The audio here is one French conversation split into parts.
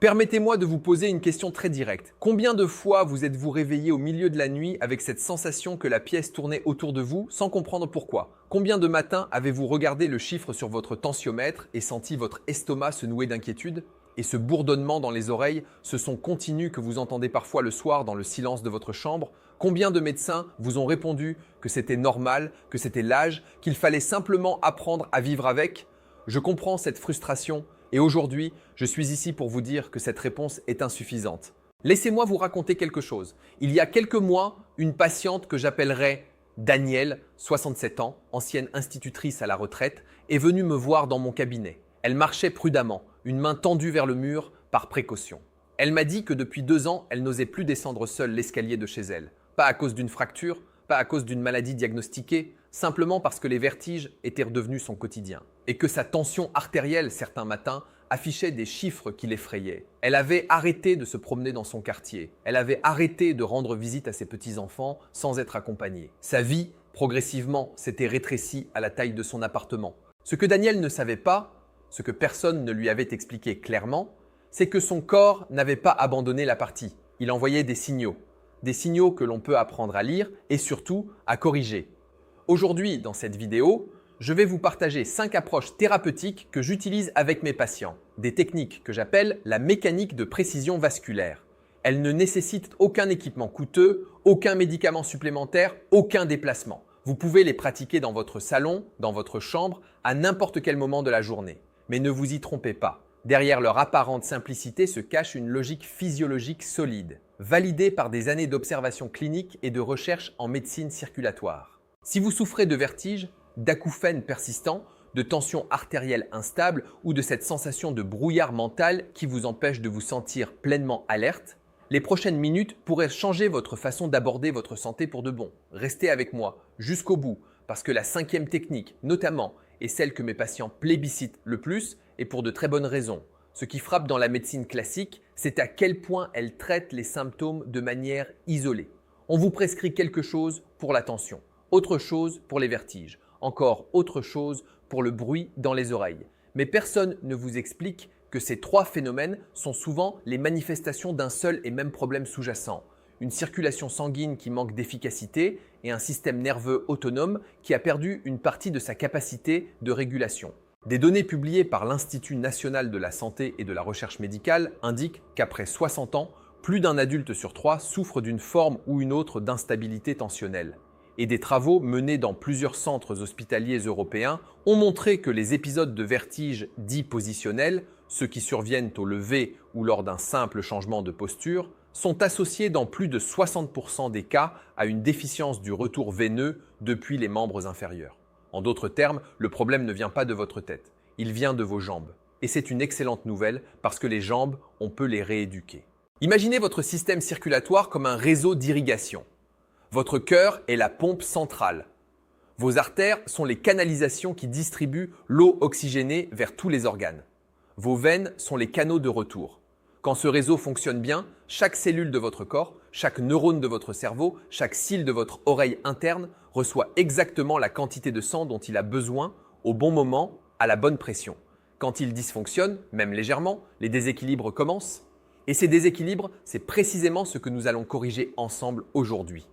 Permettez-moi de vous poser une question très directe. Combien de fois vous êtes-vous réveillé au milieu de la nuit avec cette sensation que la pièce tournait autour de vous sans comprendre pourquoi? Combien de matins avez-vous regardé le chiffre sur votre tensiomètre et senti votre estomac se nouer d'inquiétude? Et ce bourdonnement dans les oreilles, ce son continu que vous entendez parfois le soir dans le silence de votre chambre? Combien de médecins vous ont répondu que c'était normal, que c'était l'âge, qu'il fallait simplement apprendre à vivre avec? Je comprends cette frustration. Et aujourd'hui, je suis ici pour vous dire que cette réponse est insuffisante. Laissez-moi vous raconter quelque chose. Il y a quelques mois, une patiente que j'appellerais Danielle, 67 ans, ancienne institutrice à la retraite, est venue me voir dans mon cabinet. Elle marchait prudemment, une main tendue vers le mur, par précaution. Elle m'a dit que depuis 2 ans, elle n'osait plus descendre seule l'escalier de chez elle. Pas à cause d'une fracture, pas à cause d'une maladie diagnostiquée, simplement parce que les vertiges étaient redevenus son quotidien. Et que sa tension artérielle, certains matins, affichait des chiffres qui l'effrayaient. Elle avait arrêté de se promener dans son quartier. Elle avait arrêté de rendre visite à ses petits-enfants sans être accompagnée. Sa vie, progressivement, s'était rétrécie à la taille de son appartement. Ce que Daniel ne savait pas, ce que personne ne lui avait expliqué clairement, c'est que son corps n'avait pas abandonné la partie. Il envoyait des signaux que l'on peut apprendre à lire et surtout à corriger. Aujourd'hui, dans cette vidéo, je vais vous partager 5 approches thérapeutiques que j'utilise avec mes patients. Des techniques que j'appelle la mécanique de précision vasculaire. Elles ne nécessitent aucun équipement coûteux, aucun médicament supplémentaire, aucun déplacement. Vous pouvez les pratiquer dans votre salon, dans votre chambre, à n'importe quel moment de la journée. Mais ne vous y trompez pas. Derrière leur apparente simplicité se cache une logique physiologique solide, validée par des années d'observation clinique et de recherche en médecine circulatoire. Si vous souffrez de vertiges, d'acouphènes persistants, de tension artérielle instable ou de cette sensation de brouillard mental qui vous empêche de vous sentir pleinement alerte, les prochaines minutes pourraient changer votre façon d'aborder votre santé pour de bon. Restez avec moi jusqu'au bout parce que la 5e technique, notamment, est celle que mes patients plébiscitent le plus et pour de très bonnes raisons. Ce qui frappe dans la médecine classique, c'est à quel point elle traite les symptômes de manière isolée. On vous prescrit quelque chose pour la tension, autre chose pour les vertiges, encore autre chose pour le bruit dans les oreilles. Mais personne ne vous explique que ces 3 phénomènes sont souvent les manifestations d'un seul et même problème sous-jacent. Une circulation sanguine qui manque d'efficacité et un système nerveux autonome qui a perdu une partie de sa capacité de régulation. Des données publiées par l'Institut national de la santé et de la recherche médicale indiquent qu'après 60 ans, plus d'un adulte sur 3 souffre d'une forme ou une autre d'instabilité tensionnelle. Et des travaux menés dans plusieurs centres hospitaliers européens ont montré que les épisodes de vertige dits positionnels, ceux qui surviennent au lever ou lors d'un simple changement de posture, sont associés dans plus de 60% des cas à une déficience du retour veineux depuis les membres inférieurs. En d'autres termes, le problème ne vient pas de votre tête, il vient de vos jambes. Et c'est une excellente nouvelle parce que les jambes, on peut les rééduquer. Imaginez votre système circulatoire comme un réseau d'irrigation. Votre cœur est la pompe centrale. Vos artères sont les canalisations qui distribuent l'eau oxygénée vers tous les organes. Vos veines sont les canaux de retour. Quand ce réseau fonctionne bien, chaque cellule de votre corps, chaque neurone de votre cerveau, chaque cil de votre oreille interne reçoit exactement la quantité de sang dont il a besoin au bon moment, à la bonne pression. Quand il dysfonctionne, même légèrement, les déséquilibres commencent. Et ces déséquilibres, c'est précisément ce que nous allons corriger ensemble aujourd'hui.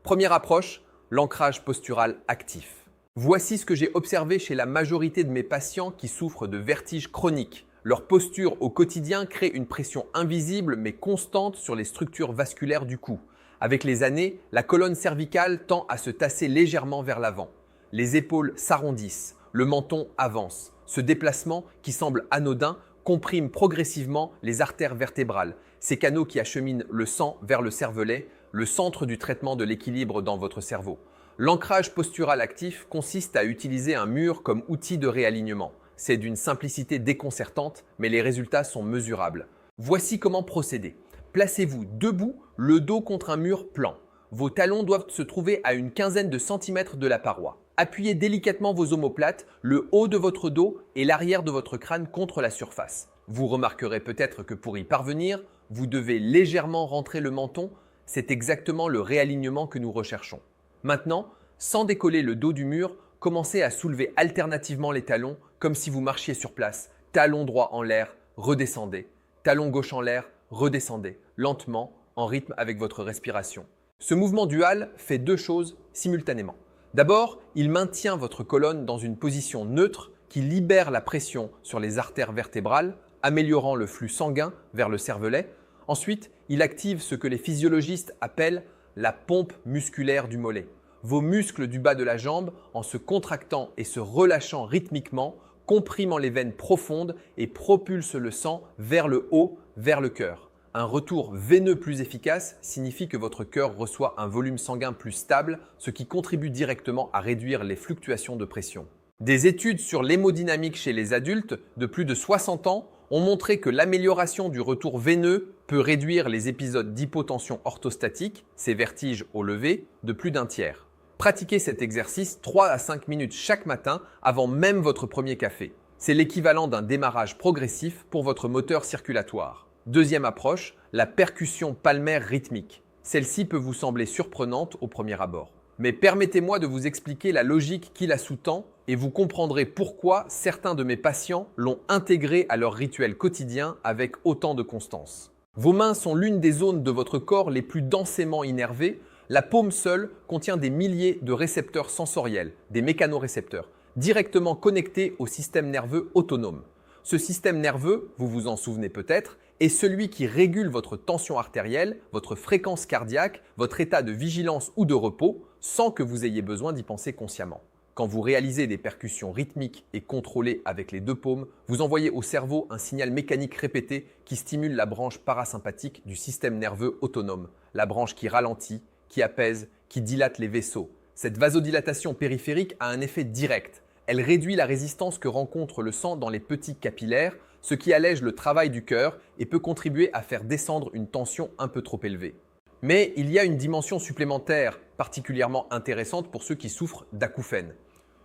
Première approche, l'ancrage postural actif. Voici ce que j'ai observé chez la majorité de mes patients qui souffrent de vertiges chroniques. Leur posture au quotidien crée une pression invisible mais constante sur les structures vasculaires du cou. Avec les années, la colonne cervicale tend à se tasser légèrement vers l'avant. Les épaules s'arrondissent, le menton avance. Ce déplacement, qui semble anodin, comprime progressivement les artères vertébrales, ces canaux qui acheminent le sang vers le cervelet, le centre du traitement de l'équilibre dans votre cerveau. L'ancrage postural actif consiste à utiliser un mur comme outil de réalignement. C'est d'une simplicité déconcertante, mais les résultats sont mesurables. Voici comment procéder. Placez-vous debout, le dos contre un mur plan. Vos talons doivent se trouver à une quinzaine de centimètres de la paroi. Appuyez délicatement vos omoplates, le haut de votre dos et l'arrière de votre crâne contre la surface. Vous remarquerez peut-être que pour y parvenir, vous devez légèrement rentrer le menton. C'est exactement le réalignement que nous recherchons. Maintenant, sans décoller le dos du mur, commencez à soulever alternativement les talons comme si vous marchiez sur place. Talons droits en l'air, redescendez. Talon gauche en l'air, redescendez, lentement, en rythme avec votre respiration. Ce mouvement dual fait deux choses simultanément. D'abord, il maintient votre colonne dans une position neutre qui libère la pression sur les artères vertébrales, améliorant le flux sanguin vers le cervelet. Ensuite, il active ce que les physiologistes appellent la pompe musculaire du mollet. Vos muscles du bas de la jambe, en se contractant et se relâchant rythmiquement, compriment les veines profondes et propulsent le sang vers le haut, vers le cœur. Un retour veineux plus efficace signifie que votre cœur reçoit un volume sanguin plus stable, ce qui contribue directement à réduire les fluctuations de pression. Des études sur l'hémodynamique chez les adultes de plus de 60 ans ont montré que l'amélioration du retour veineux peut réduire les épisodes d'hypotension orthostatique, ces vertiges au lever, de plus d'un tiers. Pratiquez cet exercice 3 à 5 minutes chaque matin avant même votre premier café. C'est l'équivalent d'un démarrage progressif pour votre moteur circulatoire. Deuxième approche, la percussion palmaire rythmique. Celle-ci peut vous sembler surprenante au premier abord. Mais permettez-moi de vous expliquer la logique qui la sous-tend et vous comprendrez pourquoi certains de mes patients l'ont intégrée à leur rituel quotidien avec autant de constance. Vos mains sont l'une des zones de votre corps les plus densément innervées. La paume seule contient des milliers de récepteurs sensoriels, des mécanorécepteurs, directement connectés au système nerveux autonome. Ce système nerveux, vous vous en souvenez peut-être, est celui qui régule votre tension artérielle, votre fréquence cardiaque, votre état de vigilance ou de repos, sans que vous ayez besoin d'y penser consciemment. Quand vous réalisez des percussions rythmiques et contrôlées avec les deux paumes, vous envoyez au cerveau un signal mécanique répété qui stimule la branche parasympathique du système nerveux autonome, la branche qui ralentit, qui apaise, qui dilate les vaisseaux. Cette vasodilatation périphérique a un effet direct. Elle réduit la résistance que rencontre le sang dans les petits capillaires, ce qui allège le travail du cœur et peut contribuer à faire descendre une tension un peu trop élevée. Mais il y a une dimension supplémentaire particulièrement intéressante pour ceux qui souffrent d'acouphènes.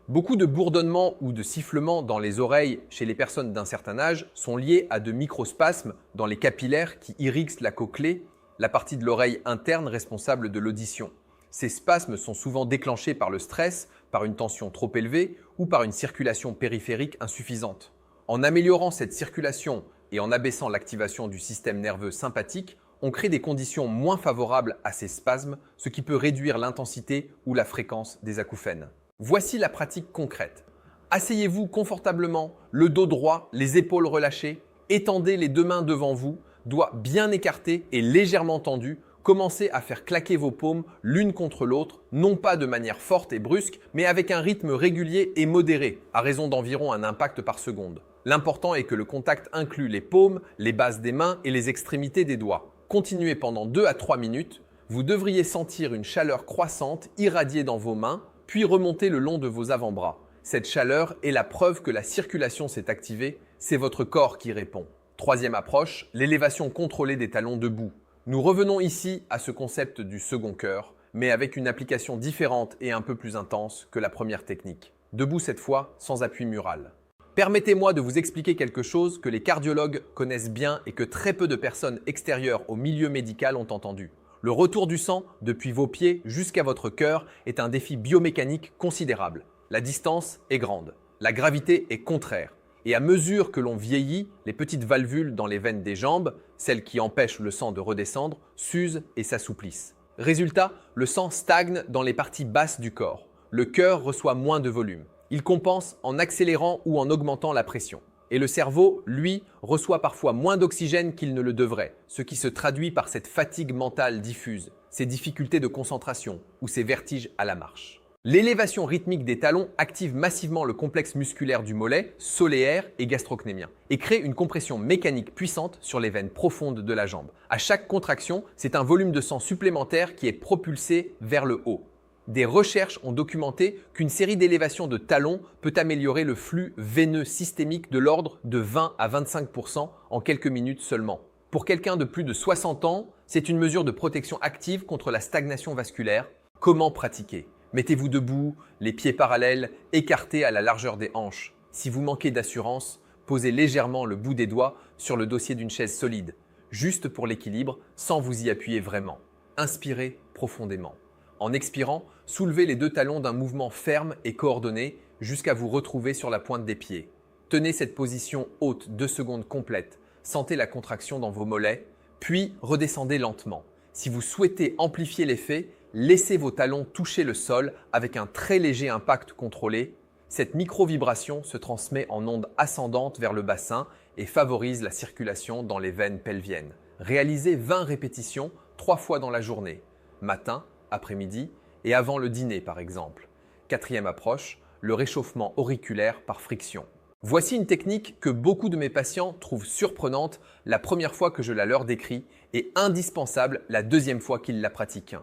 Beaucoup de bourdonnements ou de sifflements dans les oreilles chez les personnes d'un certain âge sont liés à de microspasmes dans les capillaires qui irriguent la cochlée, la partie de l'oreille interne responsable de l'audition. Ces spasmes sont souvent déclenchés par le stress, par une tension trop élevée ou par une circulation périphérique insuffisante. En améliorant cette circulation et en abaissant l'activation du système nerveux sympathique, on crée des conditions moins favorables à ces spasmes, ce qui peut réduire l'intensité ou la fréquence des acouphènes. Voici la pratique concrète. Asseyez-vous confortablement, le dos droit, les épaules relâchées, étendez les deux mains devant vous, doigts bien écartés et légèrement tendus. Commencez à faire claquer vos paumes l'une contre l'autre, non pas de manière forte et brusque, mais avec un rythme régulier et modéré, à raison d'environ un impact par seconde. L'important est que le contact inclue les paumes, les bases des mains et les extrémités des doigts. Continuez pendant 2 à 3 minutes. Vous devriez sentir une chaleur croissante irradier dans vos mains, puis remonter le long de vos avant-bras. Cette chaleur est la preuve que la circulation s'est activée, c'est votre corps qui répond. Troisième approche, l'élévation contrôlée des talons debout. Nous revenons ici à ce concept du second cœur, mais avec une application différente et un peu plus intense que la première technique. Debout cette fois, sans appui mural. Permettez-moi de vous expliquer quelque chose que les cardiologues connaissent bien et que très peu de personnes extérieures au milieu médical ont entendu. Le retour du sang depuis vos pieds jusqu'à votre cœur est un défi biomécanique considérable. La distance est grande, la gravité est contraire. Et à mesure que l'on vieillit, les petites valvules dans les veines des jambes, celles qui empêchent le sang de redescendre, s'usent et s'assouplissent. Résultat, le sang stagne dans les parties basses du corps. Le cœur reçoit moins de volume. Il compense en accélérant ou en augmentant la pression. Et le cerveau, lui, reçoit parfois moins d'oxygène qu'il ne le devrait, ce qui se traduit par cette fatigue mentale diffuse, ces difficultés de concentration ou ces vertiges à la marche. L'élévation rythmique des talons active massivement le complexe musculaire du mollet, soléaire et gastrocnémien, et crée une compression mécanique puissante sur les veines profondes de la jambe. À chaque contraction, c'est un volume de sang supplémentaire qui est propulsé vers le haut. Des recherches ont documenté qu'une série d'élévations de talons peut améliorer le flux veineux systémique de l'ordre de 20 à 25% en quelques minutes seulement. Pour quelqu'un de plus de 60 ans, c'est une mesure de protection active contre la stagnation vasculaire. Comment pratiquer ? Mettez-vous debout, les pieds parallèles, écartés à la largeur des hanches. Si vous manquez d'assurance, posez légèrement le bout des doigts sur le dossier d'une chaise solide, juste pour l'équilibre, sans vous y appuyer vraiment. Inspirez profondément. En expirant, soulevez les deux talons d'un mouvement ferme et coordonné jusqu'à vous retrouver sur la pointe des pieds. Tenez cette position haute 2 secondes complètes, sentez la contraction dans vos mollets, puis redescendez lentement. Si vous souhaitez amplifier l'effet, laissez vos talons toucher le sol avec un très léger impact contrôlé. Cette micro-vibration se transmet en ondes ascendantes vers le bassin et favorise la circulation dans les veines pelviennes. Réalisez 20 répétitions 3 fois dans la journée, matin, après-midi et avant le dîner par exemple. Quatrième approche, le réchauffement auriculaire par friction. Voici une technique que beaucoup de mes patients trouvent surprenante la première fois que je la leur décris et indispensable la deuxième fois qu'ils la pratiquent.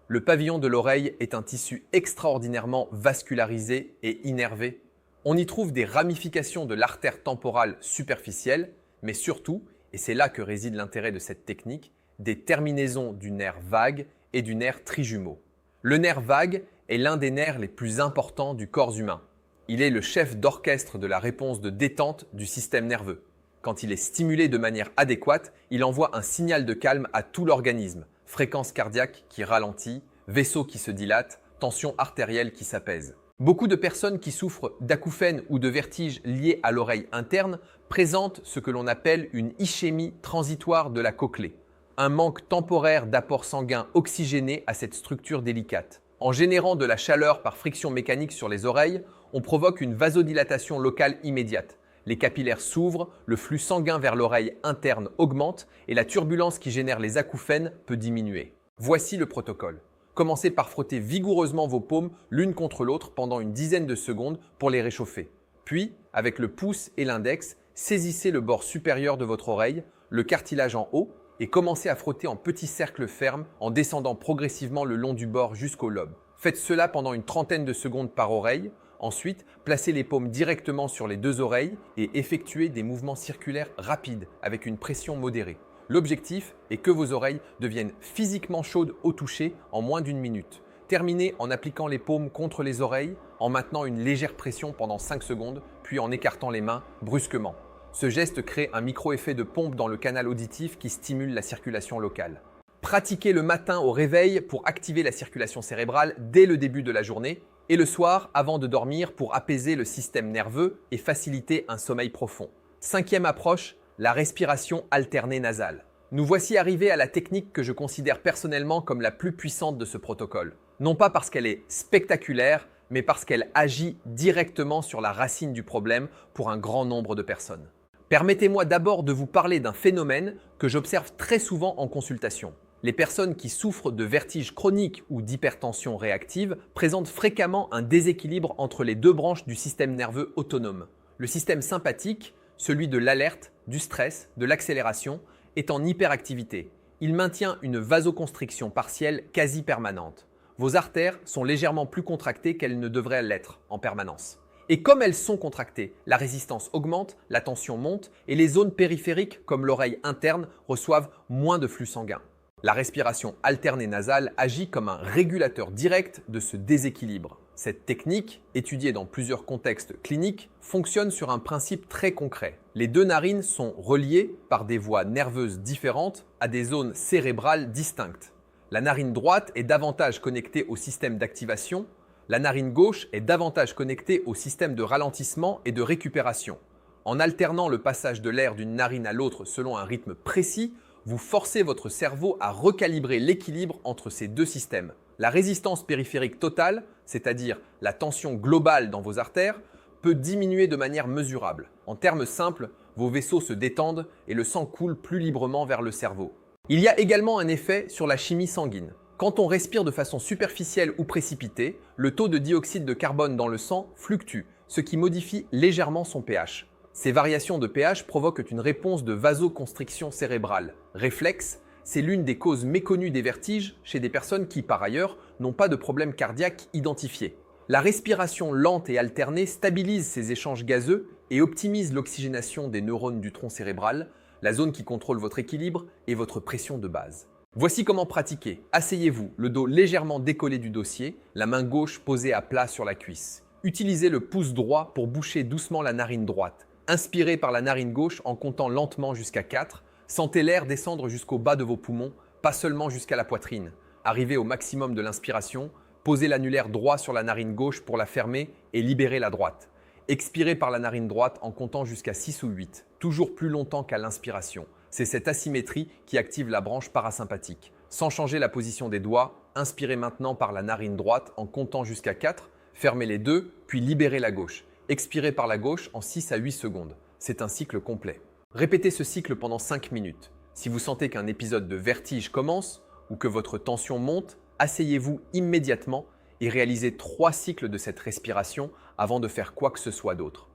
Le pavillon de l'oreille est un tissu extraordinairement vascularisé et innervé. On y trouve des ramifications de l'artère temporale superficielle, mais surtout, et c'est là que réside l'intérêt de cette technique, des terminaisons du nerf vague et du nerf trijumeau. Le nerf vague est l'un des nerfs les plus importants du corps humain. Il est le chef d'orchestre de la réponse de détente du système nerveux. Quand il est stimulé de manière adéquate, il envoie un signal de calme à tout l'organisme. Fréquence cardiaque qui ralentit, vaisseau qui se dilate, tension artérielle qui s'apaise. Beaucoup de personnes qui souffrent d'acouphènes ou de vertiges liés à l'oreille interne présentent ce que l'on appelle une ischémie transitoire de la cochlée, un manque temporaire d'apport sanguin oxygéné à cette structure délicate. En générant de la chaleur par friction mécanique sur les oreilles, on provoque une vasodilatation locale immédiate. Les capillaires s'ouvrent, le flux sanguin vers l'oreille interne augmente et la turbulence qui génère les acouphènes peut diminuer. Voici le protocole. Commencez par frotter vigoureusement vos paumes l'une contre l'autre pendant une dizaine de secondes pour les réchauffer. Puis, avec le pouce et l'index, saisissez le bord supérieur de votre oreille, le cartilage en haut et commencez à frotter en petits cercles fermes en descendant progressivement le long du bord jusqu'au lobe. Faites cela pendant une trentaine de secondes par oreille. Ensuite, placez les paumes directement sur les deux oreilles et effectuez des mouvements circulaires rapides avec une pression modérée. L'objectif est que vos oreilles deviennent physiquement chaudes au toucher en moins d'une minute. Terminez en appliquant les paumes contre les oreilles, en maintenant une légère pression pendant 5 secondes, puis en écartant les mains brusquement. Ce geste crée un micro-effet de pompe dans le canal auditif qui stimule la circulation locale. Pratiquez le matin au réveil pour activer la circulation cérébrale dès le début de la journée et le soir avant de dormir pour apaiser le système nerveux et faciliter un sommeil profond. Cinquième approche, la respiration alternée nasale. Nous voici arrivés à la technique que je considère personnellement comme la plus puissante de ce protocole. Non pas parce qu'elle est spectaculaire, mais parce qu'elle agit directement sur la racine du problème pour un grand nombre de personnes. Permettez-moi d'abord de vous parler d'un phénomène que j'observe très souvent en consultation. Les personnes qui souffrent de vertiges chroniques ou d'hypertension réactive présentent fréquemment un déséquilibre entre les deux branches du système nerveux autonome. Le système sympathique, celui de l'alerte, du stress, de l'accélération, est en hyperactivité. Il maintient une vasoconstriction partielle quasi permanente. Vos artères sont légèrement plus contractées qu'elles ne devraient l'être en permanence. Et comme elles sont contractées, la résistance augmente, la tension monte et les zones périphériques comme l'oreille interne reçoivent moins de flux sanguin. La respiration alternée nasale agit comme un régulateur direct de ce déséquilibre. Cette technique, étudiée dans plusieurs contextes cliniques, fonctionne sur un principe très concret. Les deux narines sont reliées par des voies nerveuses différentes à des zones cérébrales distinctes. La narine droite est davantage connectée au système d'activation, la narine gauche est davantage connectée au système de ralentissement et de récupération. En alternant le passage de l'air d'une narine à l'autre selon un rythme précis, vous forcez votre cerveau à recalibrer l'équilibre entre ces deux systèmes. La résistance périphérique totale, c'est-à-dire la tension globale dans vos artères, peut diminuer de manière mesurable. En termes simples, vos vaisseaux se détendent et le sang coule plus librement vers le cerveau. Il y a également un effet sur la chimie sanguine. Quand on respire de façon superficielle ou précipitée, le taux de dioxyde de carbone dans le sang fluctue, ce qui modifie légèrement son pH. Ces variations de pH provoquent une réponse de vasoconstriction cérébrale. Réflexe, c'est l'une des causes méconnues des vertiges chez des personnes qui, par ailleurs, n'ont pas de problème cardiaque identifié. La respiration lente et alternée stabilise ces échanges gazeux et optimise l'oxygénation des neurones du tronc cérébral, la zone qui contrôle votre équilibre et votre pression de base. Voici comment pratiquer. Asseyez-vous, le dos légèrement décollé du dossier, la main gauche posée à plat sur la cuisse. Utilisez le pouce droit pour boucher doucement la narine droite. Inspirez par la narine gauche en comptant lentement jusqu'à 4. Sentez l'air descendre jusqu'au bas de vos poumons, pas seulement jusqu'à la poitrine. Arrivez au maximum de l'inspiration, posez l'annulaire droit sur la narine gauche pour la fermer et libérez la droite. Expirez par la narine droite en comptant jusqu'à 6 ou 8, toujours plus longtemps qu'à l'inspiration. C'est cette asymétrie qui active la branche parasympathique. Sans changer la position des doigts, inspirez maintenant par la narine droite en comptant jusqu'à 4, fermez les deux, puis libérez la gauche. Expirez par la gauche en 6 à 8 secondes. C'est un cycle complet. Répétez ce cycle pendant 5 minutes. Si vous sentez qu'un épisode de vertige commence ou que votre tension monte, asseyez-vous immédiatement et réalisez 3 cycles de cette respiration avant de faire quoi que ce soit d'autre.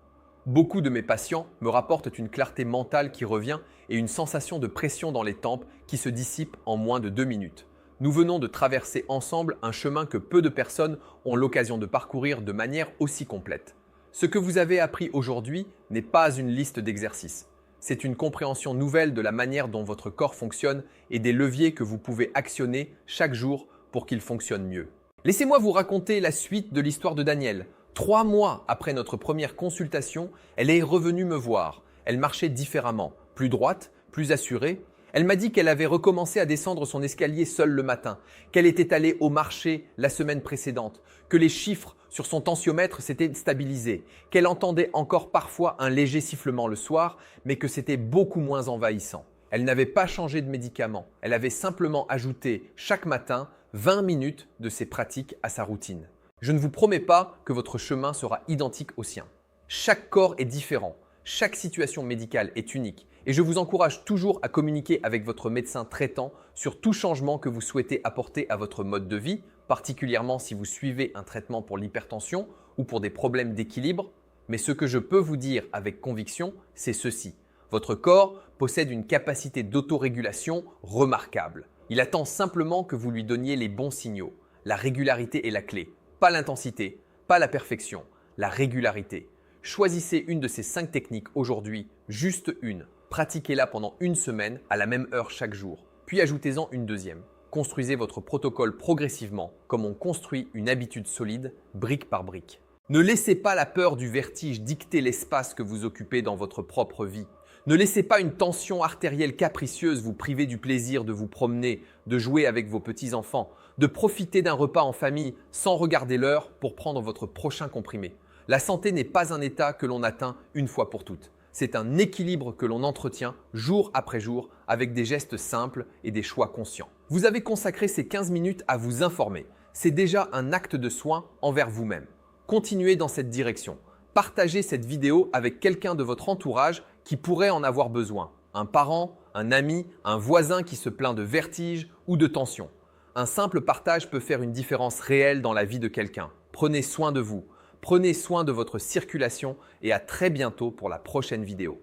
Beaucoup de mes patients me rapportent une clarté mentale qui revient et une sensation de pression dans les tempes qui se dissipe en moins de 2 minutes. Nous venons de traverser ensemble un chemin que peu de personnes ont l'occasion de parcourir de manière aussi complète. Ce que vous avez appris aujourd'hui n'est pas une liste d'exercices. C'est une compréhension nouvelle de la manière dont votre corps fonctionne et des leviers que vous pouvez actionner chaque jour pour qu'il fonctionne mieux. Laissez-moi vous raconter la suite de l'histoire de Danielle. 3 mois après notre première consultation, elle est revenue me voir. Elle marchait différemment, plus droite, plus assurée. Elle m'a dit qu'elle avait recommencé à descendre son escalier seule le matin, qu'elle était allée au marché la semaine précédente, que les chiffres sur son tensiomètre s'étaient stabilisés, qu'elle entendait encore parfois un léger sifflement le soir, mais que c'était beaucoup moins envahissant. Elle n'avait pas changé de médicament, elle avait simplement ajouté chaque matin 20 minutes de ses pratiques à sa routine. Je ne vous promets pas que votre chemin sera identique au sien. Chaque corps est différent, chaque situation médicale est unique et je vous encourage toujours à communiquer avec votre médecin traitant sur tout changement que vous souhaitez apporter à votre mode de vie, particulièrement si vous suivez un traitement pour l'hypertension ou pour des problèmes d'équilibre. Mais ce que je peux vous dire avec conviction, c'est ceci. Votre corps possède une capacité d'autorégulation remarquable. Il attend simplement que vous lui donniez les bons signaux. La régularité est la clé. Pas l'intensité, pas la perfection, la régularité. Choisissez une de ces 5 techniques aujourd'hui, juste une. Pratiquez-la pendant une semaine à la même heure chaque jour. Puis ajoutez-en une deuxième. Construisez votre protocole progressivement, comme on construit une habitude solide, brique par brique. Ne laissez pas la peur du vertige dicter l'espace que vous occupez dans votre propre vie. Ne laissez pas une tension artérielle capricieuse vous priver du plaisir de vous promener, de jouer avec vos petits-enfants, de profiter d'un repas en famille sans regarder l'heure pour prendre votre prochain comprimé. La santé n'est pas un état que l'on atteint une fois pour toutes. C'est un équilibre que l'on entretient jour après jour avec des gestes simples et des choix conscients. Vous avez consacré ces 15 minutes à vous informer. C'est déjà un acte de soin envers vous-même. Continuez dans cette direction. Partagez cette vidéo avec quelqu'un de votre entourage qui pourrait en avoir besoin. Un parent, un ami, un voisin qui se plaint de vertige ou de tension. Un simple partage peut faire une différence réelle dans la vie de quelqu'un. Prenez soin de vous. Prenez soin de votre circulation et à très bientôt pour la prochaine vidéo.